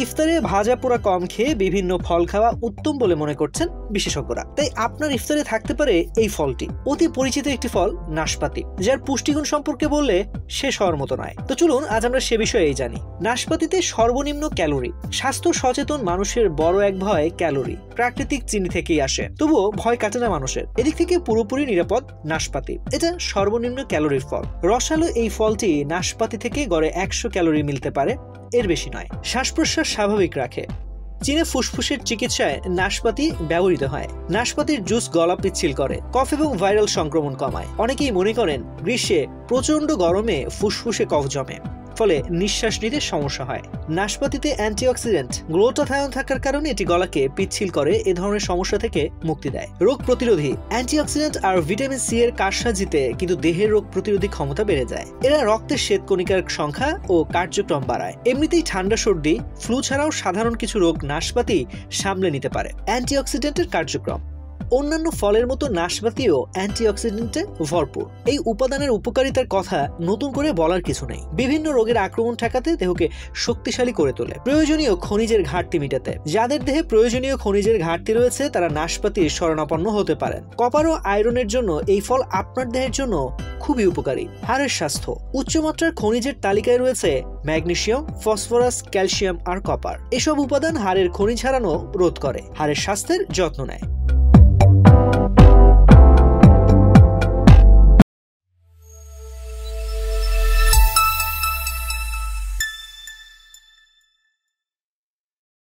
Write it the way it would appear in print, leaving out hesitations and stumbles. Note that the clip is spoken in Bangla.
ইফতারে ভাজা পোড়া কম খেয়ে বিভিন্ন ফল খাওয়া উত্তম বলে মনে করছেন বিশেষজ্ঞরা। তাই আপনার ইফতারে থাকতে পারে এই ফলটি। অতি পরিচিত একটি ফল নাশপাতি, যার পুষ্টিগুণ সম্পর্কে বললে শেষ হওয়ার মতো নয়। তো চলুন আজ আমরা সে বিষয়েই জানি। নাশপাতিতে সর্বনিম্ন ক্যালোরি। স্বাস্থ্য সচেতন মানুষের বড় এক ভয় ক্যালোরি প্রাকৃতিক চিনি থেকেই আসে, তবুও ভয় কাটে না মানুষের। এদিক থেকে পুরোপুরি নিরাপদ নাশপাতি। এটা সর্বনিম্ন ক্যালোরির ফল। রসালো এই ফলটি নাশপাতি থেকে গড়ে 100 ক্যালোরি মিলতে পারে, এর বেশি নয়। শ্বাস প্রশ্বাস স্বাভাবিক রাখে। চীনে ফুসফুসের চিকিৎসায় নাশপাতি ব্যবহৃত হয়। নাশপাতির জুস গলা পিচ্ছিল করে, কফ এবং ভাইরাল সংক্রমণ কমায়। অনেকেই মনে করেন গ্রীষ্মে প্রচন্ড গরমে ফুসফুসে কফ জমে, ফলে নিঃশ্বাস নিতে সমস্যা হয়। নাশপাতিতে অ্যান্টিঅক্সিডেন্ট গ্লুটাথায়োন থাকার কারণে এটি গলাকে পিচ্ছিল করে এ ধরনের সমস্যা থেকে মুক্তি দেয়। রোগ প্রতিরোধী। অ্যান্টিঅক্সিডেন্ট আর ভিটামিন সি এর কারসাজিতে কিন্তু দেহের রোগ প্রতিরোধী ক্ষমতা বেড়ে যায়। এরা রক্তের শ্বেতকণিকার সংখ্যা ও কার্যক্রম বাড়ায়। এমনিতেই ঠান্ডা, সর্দি, ফ্লু ছাড়াও সাধারণ কিছু রোগ নাশপাতি সামলে নিতে পারে। অ্যান্টিঅক্সিডেন্টের কার্যক্রম। অন্যান্য ফলের মতো নাশপাতিও অ্যান্টিঅক্সিডেন্টে ভরপুর। এই উপাদানের উপকারিতার কথা নতুন করে বলার কিছু নেই। বিভিন্ন রোগের আক্রমণ ঠেকাতে দেহকে শক্তিশালী করে তোলে। প্রয়োজনীয় খনিজের ঘাটতি মেটাতে। যাদের দেহে প্রয়োজনীয় খনিজের ঘাটতি রয়েছে তারা নাশপাতির শরণাপন্ন হতে পারেন। কপার ও আয়রনের জন্য এই ফল আপনার দেহের জন্য খুবই উপকারী। হাড়ের স্বাস্থ্য। উচ্চমাত্রার খনিজের তালিকায় রয়েছে ম্যাগনেসিয়াম, ফসফরাস, ক্যালসিয়াম আর কপার। এসব উপাদান হাড়ের খনিজ হারানো রোধ করে, হাড়ের স্বাস্থ্যের যত্ন নেয়।